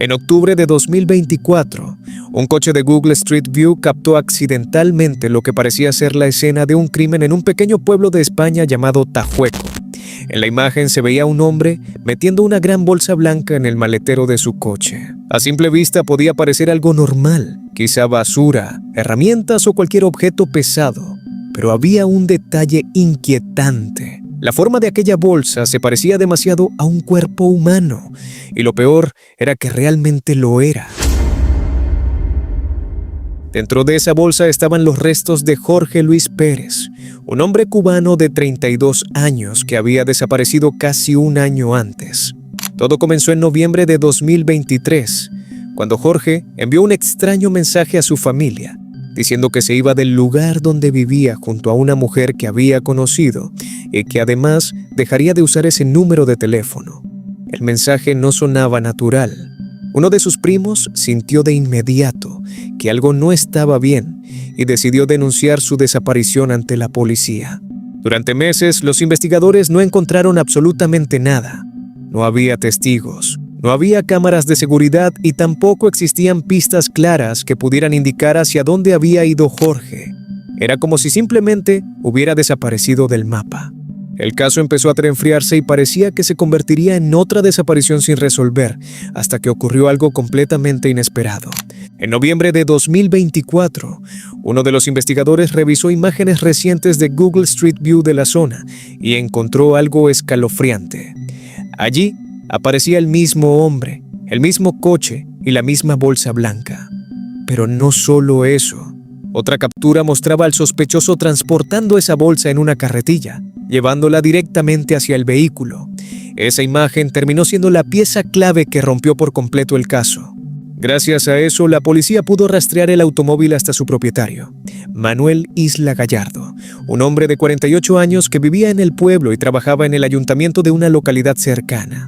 En octubre de 2024, un coche de Google Street View captó accidentalmente lo que parecía ser la escena de un crimen en un pequeño pueblo de España llamado Tajueco. En la imagen se veía a un hombre metiendo una gran bolsa blanca en el maletero de su coche. A simple vista podía parecer algo normal, quizá basura, herramientas o cualquier objeto pesado. Pero había un detalle inquietante. La forma de aquella bolsa se parecía demasiado a un cuerpo humano, y lo peor era que realmente lo era. Dentro de esa bolsa estaban los restos de Jorge Luis Pérez, un hombre cubano de 32 años que había desaparecido casi un año antes. Todo comenzó en noviembre de 2023, cuando Jorge envió un extraño mensaje a su familia, diciendo que se iba del lugar donde vivía junto a una mujer que había conocido y que además dejaría de usar ese número de teléfono. El mensaje no sonaba natural. Uno de sus primos sintió de inmediato que algo no estaba bien y decidió denunciar su desaparición ante la policía. Durante meses, los investigadores no encontraron absolutamente nada. No había testigos, no había cámaras de seguridad y tampoco existían pistas claras que pudieran indicar hacia dónde había ido Jorge. Era como si simplemente hubiera desaparecido del mapa. El caso empezó a enfriarse y parecía que se convertiría en otra desaparición sin resolver, hasta que ocurrió algo completamente inesperado. En noviembre de 2024, uno de los investigadores revisó imágenes recientes de Google Street View de la zona y encontró algo escalofriante. Allí aparecía el mismo hombre, el mismo coche y la misma bolsa blanca. Pero no solo eso. Otra captura mostraba al sospechoso transportando esa bolsa en una carretilla, llevándola directamente hacia el vehículo. Esa imagen terminó siendo la pieza clave que rompió por completo el caso. Gracias a eso, la policía pudo rastrear el automóvil hasta su propietario, Manuel Isla Gallardo, un hombre de 48 años que vivía en el pueblo y trabajaba en el ayuntamiento de una localidad cercana.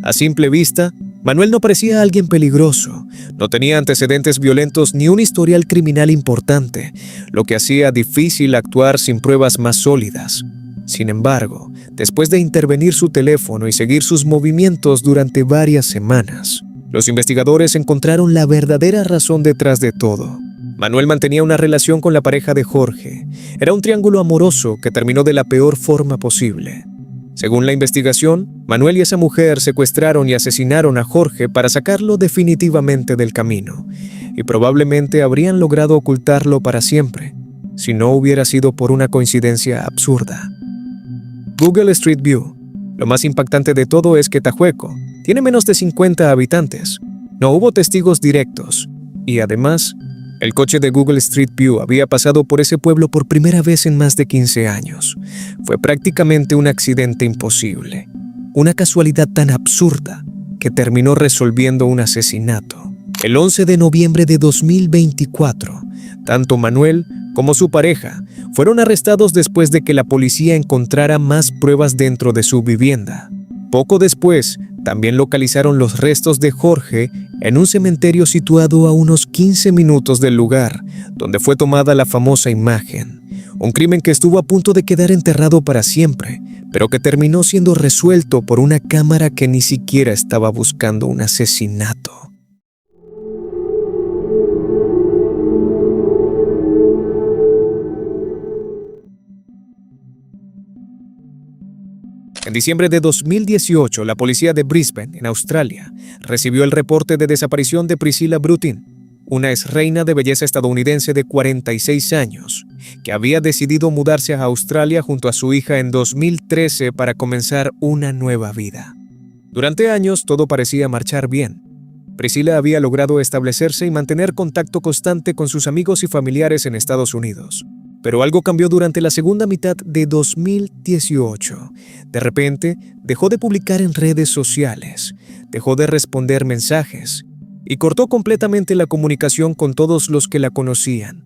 A simple vista, Manuel no parecía alguien peligroso, no tenía antecedentes violentos ni un historial criminal importante, lo que hacía difícil actuar sin pruebas más sólidas. Sin embargo, después de intervenir su teléfono y seguir sus movimientos durante varias semanas, los investigadores encontraron la verdadera razón detrás de todo. Manuel mantenía una relación con la pareja de Jorge. Era un triángulo amoroso que terminó de la peor forma posible. Según la investigación, Manuel y esa mujer secuestraron y asesinaron a Jorge para sacarlo definitivamente del camino, y probablemente habrían logrado ocultarlo para siempre, si no hubiera sido por una coincidencia absurda. Google Street View. Lo más impactante de todo es que Tajueco tiene menos de 50 habitantes. No hubo testigos directos, y además, el coche de Google Street View había pasado por ese pueblo por primera vez en más de 15 años. Fue prácticamente un accidente imposible, una casualidad tan absurda que terminó resolviendo un asesinato. El 11 de noviembre de 2024, tanto Manuel como su pareja fueron arrestados después de que la policía encontrara más pruebas dentro de su vivienda. Poco después, también localizaron los restos de Jorge en un cementerio situado a unos 15 minutos del lugar donde fue tomada la famosa imagen. Un crimen que estuvo a punto de quedar enterrado para siempre, pero que terminó siendo resuelto por una cámara que ni siquiera estaba buscando un asesinato. En diciembre de 2018, la policía de Brisbane, en Australia, recibió el reporte de desaparición de Priscilla Brutin, una exreina de belleza estadounidense de 46 años, que había decidido mudarse a Australia junto a su hija en 2013 para comenzar una nueva vida. Durante años todo parecía marchar bien. Priscilla había logrado establecerse y mantener contacto constante con sus amigos y familiares en Estados Unidos. Pero algo cambió durante la segunda mitad de 2018. De repente, dejó de publicar en redes sociales, dejó de responder mensajes y cortó completamente la comunicación con todos los que la conocían.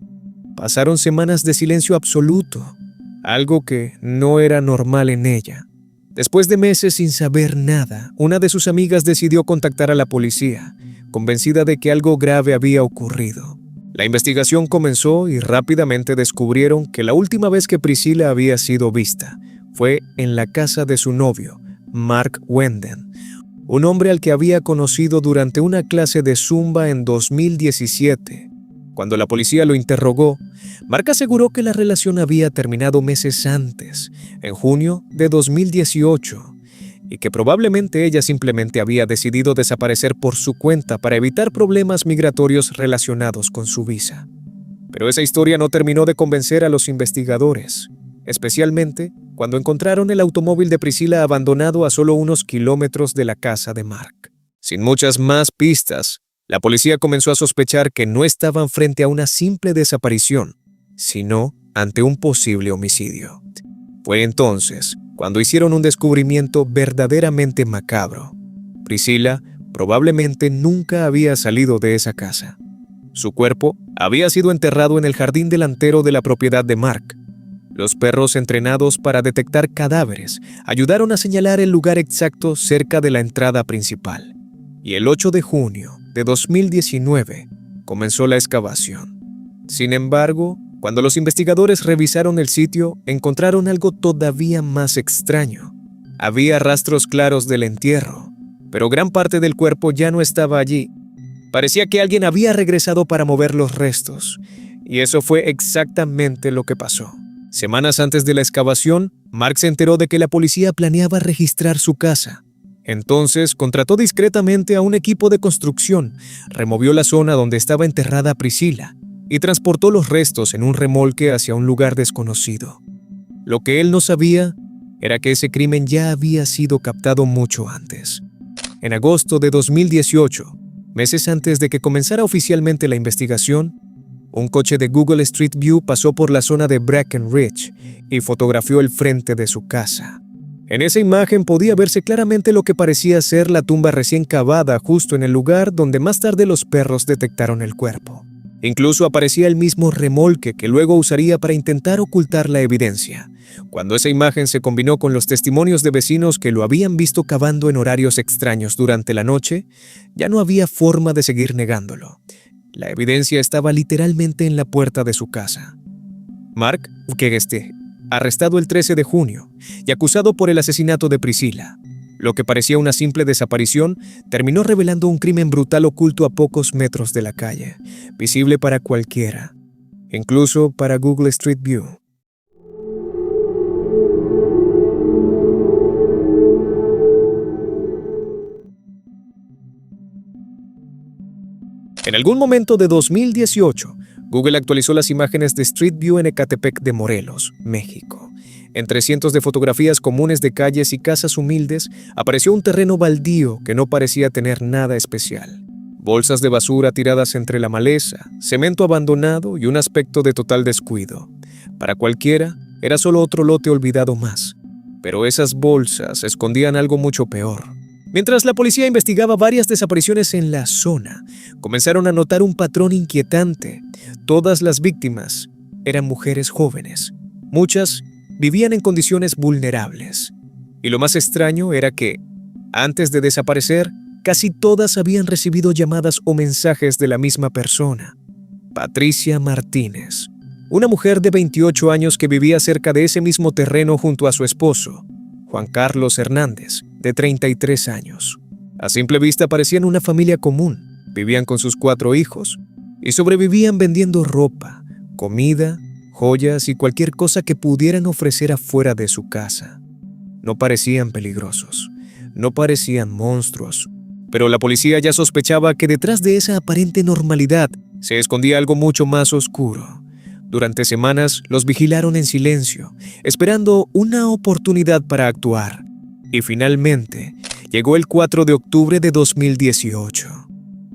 Pasaron semanas de silencio absoluto, algo que no era normal en ella. Después de meses sin saber nada, una de sus amigas decidió contactar a la policía, convencida de que algo grave había ocurrido. La investigación comenzó y rápidamente descubrieron que la última vez que Priscilla había sido vista fue en la casa de su novio, Mark Wenden, un hombre al que había conocido durante una clase de Zumba en 2017. Cuando la policía lo interrogó, Mark aseguró que la relación había terminado meses antes, en junio de 2018, y que probablemente ella simplemente había decidido desaparecer por su cuenta para evitar problemas migratorios relacionados con su visa. Pero esa historia no terminó de convencer a los investigadores, especialmente cuando encontraron el automóvil de Priscilla abandonado a solo unos kilómetros de la casa de Mark. Sin muchas más pistas, la policía comenzó a sospechar que no estaban frente a una simple desaparición, sino ante un posible homicidio. Fue entonces cuando hicieron un descubrimiento verdaderamente macabro. Priscilla probablemente nunca había salido de esa casa. Su cuerpo había sido enterrado en el jardín delantero de la propiedad de Mark. Los perros entrenados para detectar cadáveres ayudaron a señalar el lugar exacto cerca de la entrada principal. Y el 8 de junio de 2019 comenzó la excavación. Sin embargo, cuando los investigadores revisaron el sitio, encontraron algo todavía más extraño. Había rastros claros del entierro, pero gran parte del cuerpo ya no estaba allí. Parecía que alguien había regresado para mover los restos, y eso fue exactamente lo que pasó. Semanas antes de la excavación, Mark se enteró de que la policía planeaba registrar su casa. Entonces, contrató discretamente a un equipo de construcción, removió la zona donde estaba enterrada Priscilla y transportó los restos en un remolque hacia un lugar desconocido. Lo que él no sabía era que ese crimen ya había sido captado mucho antes. En agosto de 2018, meses antes de que comenzara oficialmente la investigación, un coche de Google Street View pasó por la zona de Breckenridge y fotografió el frente de su casa. En esa imagen podía verse claramente lo que parecía ser la tumba recién cavada justo en el lugar donde más tarde los perros detectaron el cuerpo. Incluso aparecía el mismo remolque que luego usaría para intentar ocultar la evidencia. Cuando esa imagen se combinó con los testimonios de vecinos que lo habían visto cavando en horarios extraños durante la noche, ya no había forma de seguir negándolo. La evidencia estaba literalmente en la puerta de su casa. Mark, arrestado el 13 de junio y acusado por el asesinato de Priscilla. Lo que parecía una simple desaparición terminó revelando un crimen brutal oculto a pocos metros de la calle, visible para cualquiera, incluso para Google Street View. En algún momento de 2018, Google actualizó las imágenes de Street View en Ecatepec de Morelos, México. Entre cientos de fotografías comunes de calles y casas humildes, apareció un terreno baldío que no parecía tener nada especial. Bolsas de basura tiradas entre la maleza, cemento abandonado y un aspecto de total descuido. Para cualquiera, era solo otro lote olvidado más. Pero esas bolsas escondían algo mucho peor. Mientras la policía investigaba varias desapariciones en la zona, comenzaron a notar un patrón inquietante. Todas las víctimas eran mujeres jóvenes. Muchas vivían en condiciones vulnerables. Y lo más extraño era que, antes de desaparecer, casi todas habían recibido llamadas o mensajes de la misma persona. Patricia Martínez, una mujer de 28 años que vivía cerca de ese mismo terreno junto a su esposo, Juan Carlos Hernández, de 33 años. A simple vista parecían una familia común, vivían con sus 4 hijos y sobrevivían vendiendo ropa, comida, joyas y cualquier cosa que pudieran ofrecer afuera de su casa. No parecían peligrosos, no parecían monstruos, pero la policía ya sospechaba que detrás de esa aparente normalidad se escondía algo mucho más oscuro. Durante semanas los vigilaron en silencio, esperando una oportunidad para actuar. Y finalmente, llegó el 4 de octubre de 2018.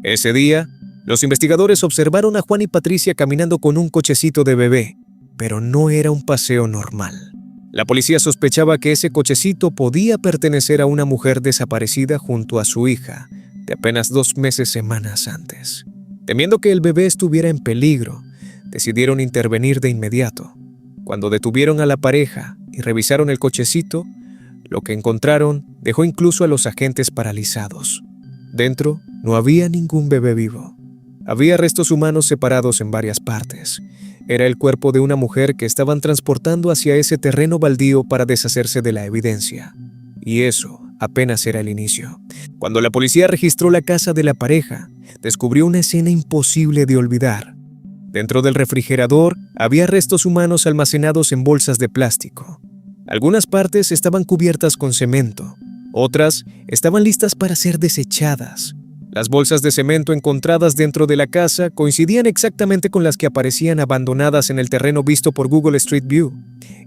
Ese día, los investigadores observaron a Juan y Patricia caminando con un cochecito de bebé, pero no era un paseo normal. La policía sospechaba que ese cochecito podía pertenecer a una mujer desaparecida junto a su hija, de apenas 2 semanas antes. Temiendo que el bebé estuviera en peligro, decidieron intervenir de inmediato. Cuando detuvieron a la pareja y revisaron el cochecito, lo que encontraron dejó incluso a los agentes paralizados. Dentro no había ningún bebé vivo. Había restos humanos separados en varias partes. Era el cuerpo de una mujer que estaban transportando hacia ese terreno baldío para deshacerse de la evidencia. Y eso apenas era el inicio. Cuando la policía registró la casa de la pareja, descubrió una escena imposible de olvidar. Dentro del refrigerador había restos humanos almacenados en bolsas de plástico. Algunas partes estaban cubiertas con cemento, otras estaban listas para ser desechadas. Las bolsas de cemento encontradas dentro de la casa coincidían exactamente con las que aparecían abandonadas en el terreno visto por Google Street View.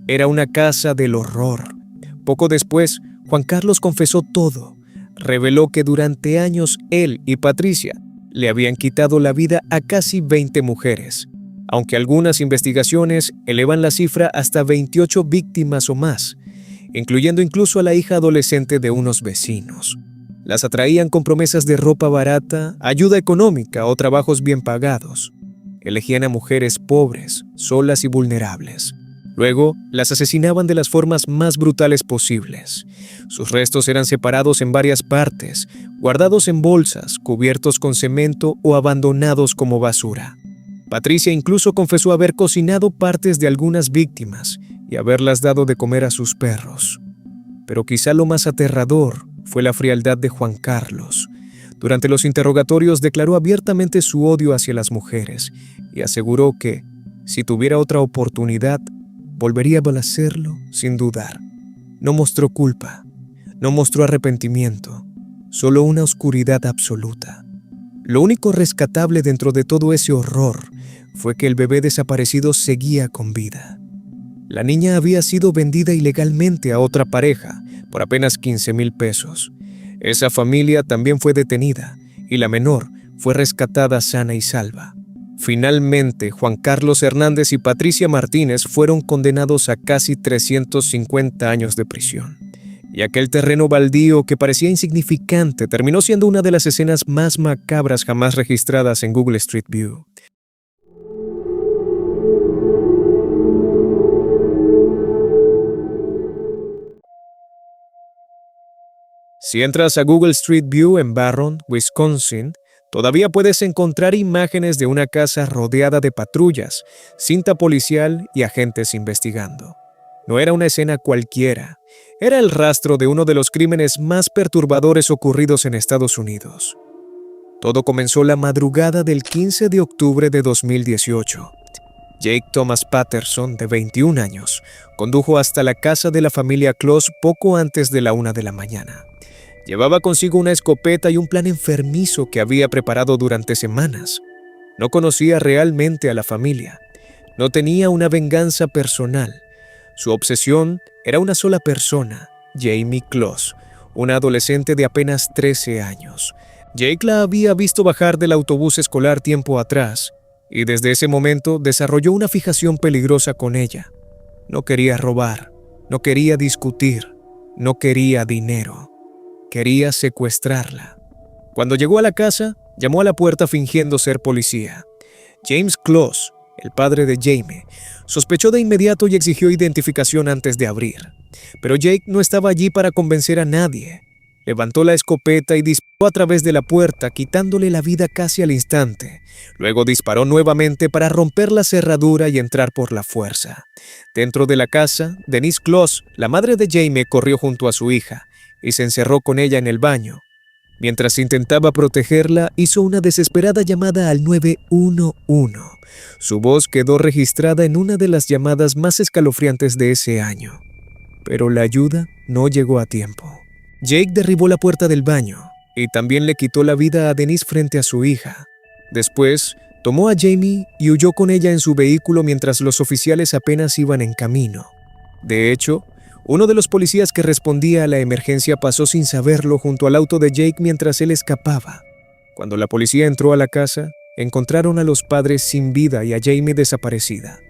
Era una casa del horror. Poco después, Juan Carlos confesó todo. Reveló que durante años él y Patricia le habían quitado la vida a casi 20 mujeres, aunque algunas investigaciones elevan la cifra hasta 28 víctimas o más, incluyendo incluso a la hija adolescente de unos vecinos. Las atraían con promesas de ropa barata, ayuda económica o trabajos bien pagados. Elegían a mujeres pobres, solas y vulnerables. Luego, las asesinaban de las formas más brutales posibles. Sus restos eran separados en varias partes, guardados en bolsas, cubiertos con cemento o abandonados como basura. Patricia incluso confesó haber cocinado partes de algunas víctimas y haberlas dado de comer a sus perros. Pero quizá lo más aterrador fue la frialdad de Juan Carlos. Durante los interrogatorios declaró abiertamente su odio hacia las mujeres y aseguró que, si tuviera otra oportunidad, volvería a hacerlo sin dudar. No mostró culpa, no mostró arrepentimiento, solo una oscuridad absoluta. Lo único rescatable dentro de todo ese horror fue que el bebé desaparecido seguía con vida. La niña había sido vendida ilegalmente a otra pareja por apenas 15,000 pesos. Esa familia también fue detenida y la menor fue rescatada sana y salva. Finalmente, Juan Carlos Hernández y Patricia Martínez fueron condenados a casi 350 años de prisión. Y aquel terreno baldío que parecía insignificante terminó siendo una de las escenas más macabras jamás registradas en Google Street View. Si entras a Google Street View en Barron, Wisconsin, todavía puedes encontrar imágenes de una casa rodeada de patrullas, cinta policial y agentes investigando. No era una escena cualquiera, era el rastro de uno de los crímenes más perturbadores ocurridos en Estados Unidos. Todo comenzó la madrugada del 15 de octubre de 2018. Jake Thomas Patterson, de 21 años, condujo hasta la casa de la familia Kloss poco antes de la 1 de la mañana. Llevaba consigo una escopeta y un plan enfermizo que había preparado durante semanas. No conocía realmente a la familia. No tenía una venganza personal. Su obsesión era una sola persona, Jamie Kloss, una adolescente de apenas 13 años. Jake la había visto bajar del autobús escolar tiempo atrás y desde ese momento desarrolló una fijación peligrosa con ella. No quería robar, no quería discutir, no quería dinero. Quería secuestrarla. Cuando llegó a la casa, llamó a la puerta fingiendo ser policía. James Kloss, el padre de Jamie, sospechó de inmediato y exigió identificación antes de abrir. Pero Jake no estaba allí para convencer a nadie. Levantó la escopeta y disparó a través de la puerta, quitándole la vida casi al instante. Luego disparó nuevamente para romper la cerradura y entrar por la fuerza. Dentro de la casa, Denise Kloss, la madre de Jamie, corrió junto a su hija y se encerró con ella en el baño. Mientras intentaba protegerla, hizo una desesperada llamada al 911. Su voz quedó registrada en una de las llamadas más escalofriantes de ese año. Pero la ayuda no llegó a tiempo. Jake derribó la puerta del baño y también le quitó la vida a Denise frente a su hija. Después, tomó a Jamie y huyó con ella en su vehículo mientras los oficiales apenas iban en camino. De hecho, uno de los policías que respondía a la emergencia pasó sin saberlo junto al auto de Jake mientras él escapaba. Cuando la policía entró a la casa, encontraron a los padres sin vida y a Jamie desaparecida.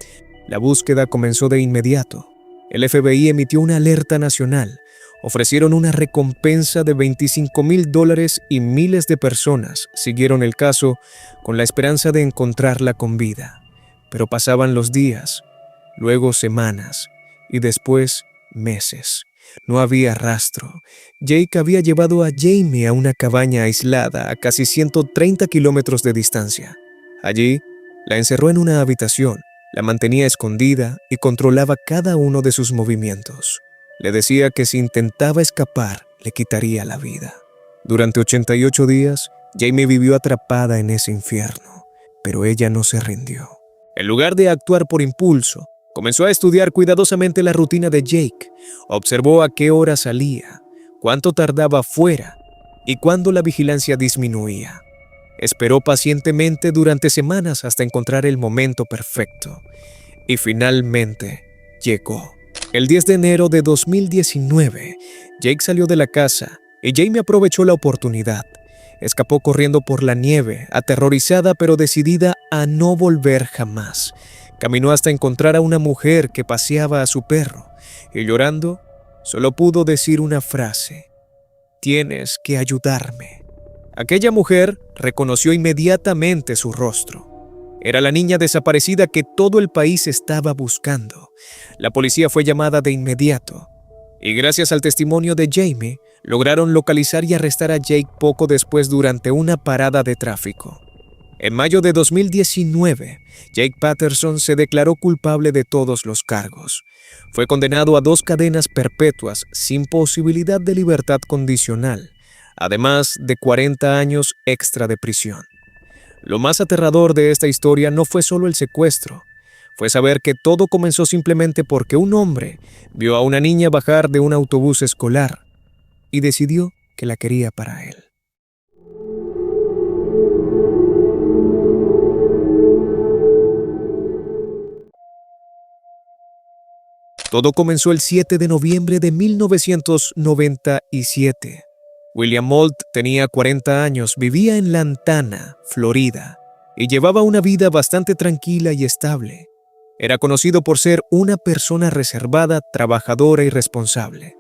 La búsqueda comenzó de inmediato. El FBI emitió una alerta nacional. Ofrecieron una recompensa de $25,000 y miles de personas siguieron el caso con la esperanza de encontrarla con vida. Pero pasaban los días, luego semanas y después meses. No había rastro. Jake había llevado a Jamie a una cabaña aislada a casi 130 kilómetros de distancia. Allí, la encerró en una habitación, la mantenía escondida y controlaba cada uno de sus movimientos. Le decía que si intentaba escapar, le quitaría la vida. Durante 88 días, Jamie vivió atrapada en ese infierno, pero ella no se rindió. En lugar de actuar por impulso, comenzó a estudiar cuidadosamente la rutina de Jake. Observó a qué hora salía, cuánto tardaba fuera y cuándo la vigilancia disminuía. Esperó pacientemente durante semanas hasta encontrar el momento perfecto. Y finalmente llegó. El 10 de enero de 2019, Jake salió de la casa y Jamie aprovechó la oportunidad. Escapó corriendo por la nieve, aterrorizada pero decidida a no volver jamás. Caminó hasta encontrar a una mujer que paseaba a su perro y llorando, solo pudo decir una frase: «Tienes que ayudarme». Aquella mujer reconoció inmediatamente su rostro. Era la niña desaparecida que todo el país estaba buscando. La policía fue llamada de inmediato y gracias al testimonio de Jamie, lograron localizar y arrestar a Jake poco después durante una parada de tráfico. En mayo de 2019, Jake Patterson se declaró culpable de todos los cargos. Fue condenado a 2 cadenas perpetuas sin posibilidad de libertad condicional, además de 40 años extra de prisión. Lo más aterrador de esta historia no fue solo el secuestro, fue saber que todo comenzó simplemente porque un hombre vio a una niña bajar de un autobús escolar y decidió que la quería para él. Todo comenzó el 7 de noviembre de 1997. William Moult tenía 40 años, vivía en Lantana, Florida, y llevaba una vida bastante tranquila y estable. Era conocido por ser una persona reservada, trabajadora y responsable.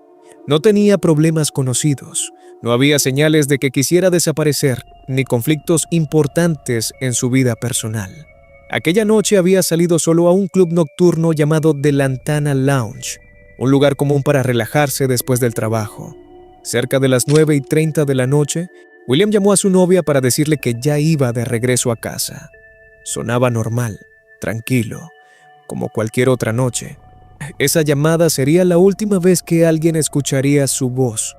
No tenía problemas conocidos, no había señales de que quisiera desaparecer, ni conflictos importantes en su vida personal. Aquella noche había salido solo a un club nocturno llamado The Lantana Lounge, un lugar común para relajarse después del trabajo. Cerca de las 9:30 de la noche, William llamó a su novia para decirle que ya iba de regreso a casa. Sonaba normal, tranquilo, como cualquier otra noche. Esa llamada sería la última vez que alguien escucharía su voz.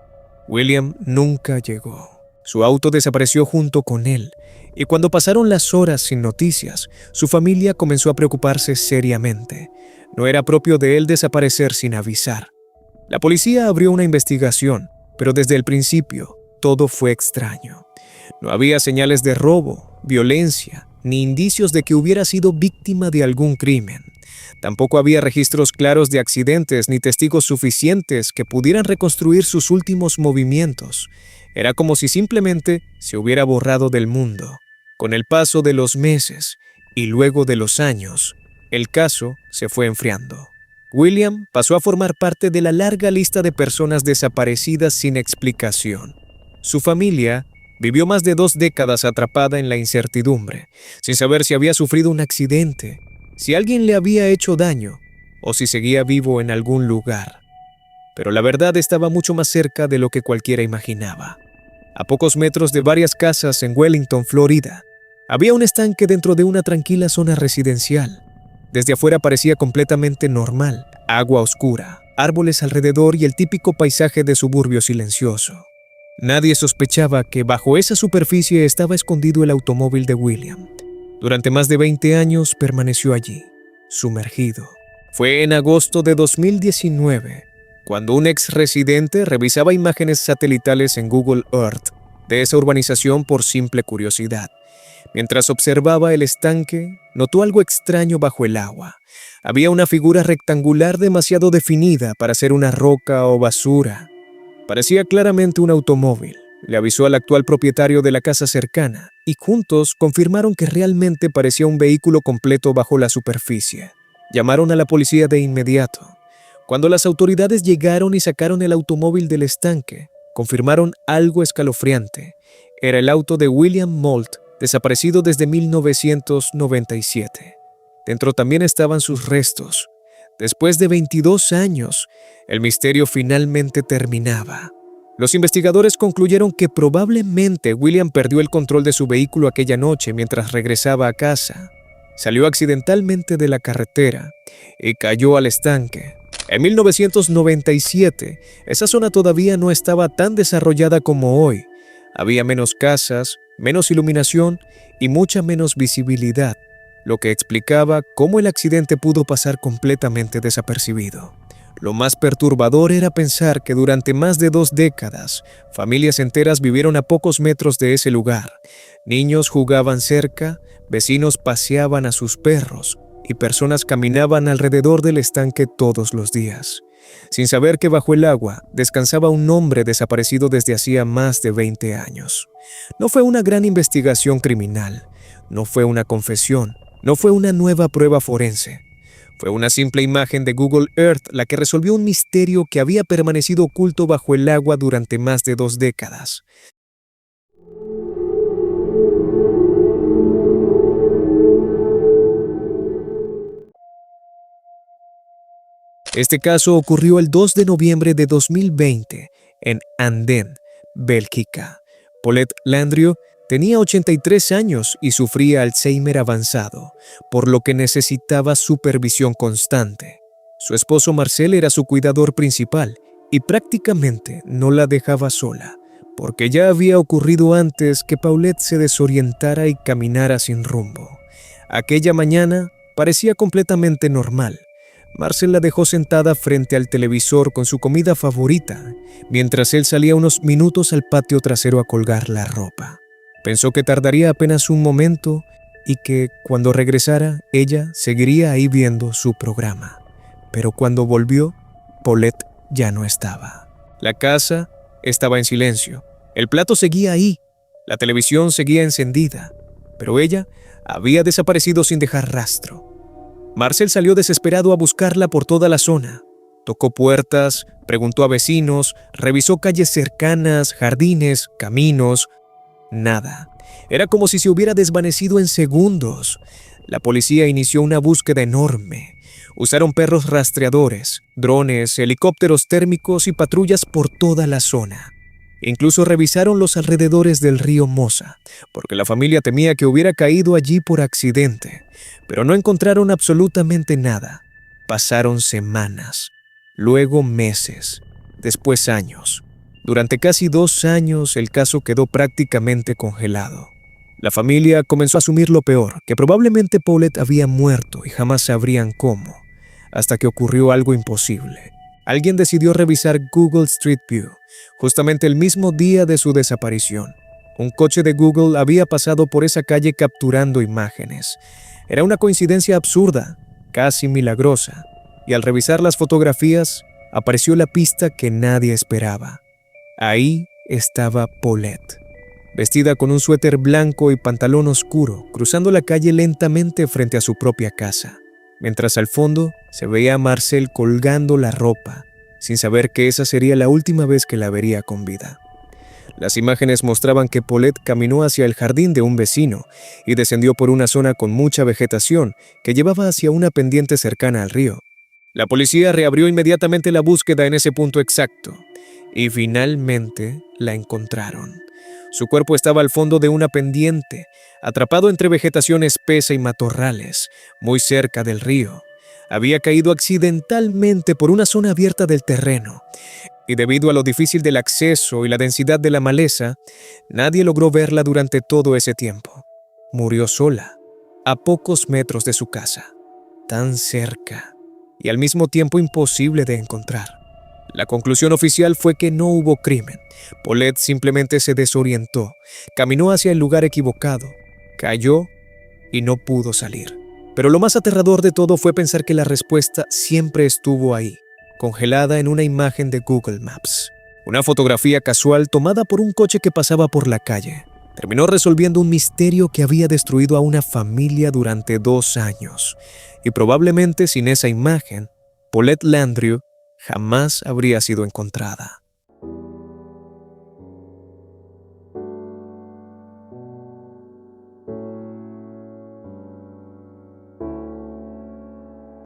William nunca llegó. Su auto desapareció junto con él, y cuando pasaron las horas sin noticias, su familia comenzó a preocuparse seriamente. No era propio de él desaparecer sin avisar. La policía abrió una investigación, pero desde el principio todo fue extraño. No había señales de robo, violencia, ni indicios de que hubiera sido víctima de algún crimen. Tampoco había registros claros de accidentes ni testigos suficientes que pudieran reconstruir sus últimos movimientos. Era como si simplemente se hubiera borrado del mundo. Con el paso de los meses y luego de los años, el caso se fue enfriando. William pasó a formar parte de la larga lista de personas desaparecidas sin explicación. Su familia vivió más de 2 décadas atrapada en la incertidumbre, sin saber si había sufrido un accidente, si alguien le había hecho daño o si seguía vivo en algún lugar. Pero la verdad estaba mucho más cerca de lo que cualquiera imaginaba. A pocos metros de varias casas en Wellington, Florida, había un estanque dentro de una tranquila zona residencial. Desde afuera parecía completamente normal, agua oscura, árboles alrededor y el típico paisaje de suburbio silencioso. Nadie sospechaba que bajo esa superficie estaba escondido el automóvil de William. Durante más de 20 años permaneció allí, sumergido. Fue en agosto de 2019, cuando un ex residente revisaba imágenes satelitales en Google Earth de esa urbanización por simple curiosidad. Mientras observaba el estanque, notó algo extraño bajo el agua. Había una figura rectangular demasiado definida para ser una roca o basura. Parecía claramente un automóvil. Le avisó al actual propietario de la casa cercana y juntos confirmaron que realmente parecía un vehículo completo bajo la superficie. Llamaron a la policía de inmediato. Cuando las autoridades llegaron y sacaron el automóvil del estanque, confirmaron algo escalofriante. Era el auto de William Moult, desaparecido desde 1997. Dentro también estaban sus restos. Después de 22 años, el misterio finalmente terminaba. Los investigadores concluyeron que probablemente William perdió el control de su vehículo aquella noche mientras regresaba a casa. Salió accidentalmente de la carretera y cayó al estanque. En 1997, esa zona todavía no estaba tan desarrollada como hoy, Había menos casas, menos iluminación y mucha menos visibilidad, lo que explicaba cómo el accidente pudo pasar completamente desapercibido. Lo más perturbador era pensar que durante más de 2 décadas, familias enteras vivieron a pocos metros de ese lugar. Niños jugaban cerca, vecinos paseaban a sus perros y personas caminaban alrededor del estanque todos los días, sin saber que bajo el agua descansaba un hombre desaparecido desde hacía más de 20 años. No fue una gran investigación criminal, no fue una confesión, no fue una nueva prueba forense. Fue una simple imagen de Google Earth la que resolvió un misterio que había permanecido oculto bajo el agua durante más de 2 décadas. Este caso ocurrió el 2 de noviembre de 2020 en Anden, Bélgica. Paulette Landrieu tenía 83 años y sufría Alzheimer avanzado, por lo que necesitaba supervisión constante. Su esposo Marcel era su cuidador principal y prácticamente no la dejaba sola, porque ya había ocurrido antes que Paulette se desorientara y caminara sin rumbo. Aquella mañana parecía completamente normal. Marcel la dejó sentada frente al televisor con su comida favorita, mientras él salía unos minutos al patio trasero a colgar la ropa. Pensó que tardaría apenas un momento y que, cuando regresara, ella seguiría ahí viendo su programa. Pero cuando volvió, Paulette ya no estaba. La casa estaba en silencio. El plato seguía ahí. La televisión seguía encendida. Pero ella había desaparecido sin dejar rastro. Marcel salió desesperado a buscarla por toda la zona. Tocó puertas, preguntó a vecinos, revisó calles cercanas, jardines, caminos. Nada. Era como si se hubiera desvanecido en segundos. La policía inició una búsqueda enorme. Usaron perros rastreadores, drones, helicópteros térmicos y patrullas por toda la zona. Incluso revisaron los alrededores del río Mosa, porque la familia temía que hubiera caído allí por accidente, pero no encontraron absolutamente nada. Pasaron semanas, luego meses, después años. Durante casi 2 años el caso quedó prácticamente congelado. La familia comenzó a asumir lo peor, que probablemente Paulette había muerto y jamás sabrían cómo, hasta que ocurrió algo imposible. Alguien decidió revisar Google Street View, justamente el mismo día de su desaparición. Un coche de Google había pasado por esa calle capturando imágenes. Era una coincidencia absurda, casi milagrosa, y al revisar las fotografías, apareció la pista que nadie esperaba. Ahí estaba Paulette, vestida con un suéter blanco y pantalón oscuro, cruzando la calle lentamente frente a su propia casa, mientras al fondo se veía a Marcel colgando la ropa, sin saber que esa sería la última vez que la vería con vida. Las imágenes mostraban que Paulette caminó hacia el jardín de un vecino y descendió por una zona con mucha vegetación que llevaba hacia una pendiente cercana al río. La policía reabrió inmediatamente la búsqueda en ese punto exacto y finalmente la encontraron. Su cuerpo estaba al fondo de una pendiente, atrapado entre vegetación espesa y matorrales, muy cerca del río. Había caído accidentalmente por una zona abierta del terreno, y debido a lo difícil del acceso y la densidad de la maleza, nadie logró verla durante todo ese tiempo. Murió sola, a pocos metros de su casa, tan cerca y al mismo tiempo imposible de encontrar. La conclusión oficial fue que no hubo crimen. Paulette simplemente se desorientó, caminó hacia el lugar equivocado, cayó y no pudo salir. Pero lo más aterrador de todo fue pensar que la respuesta siempre estuvo ahí, congelada en una imagen de Google Maps. Una fotografía casual tomada por un coche que pasaba por la calle. Terminó resolviendo un misterio que había destruido a una familia durante 2 años. Y probablemente sin esa imagen, Paulette Landrieu jamás habría sido encontrada.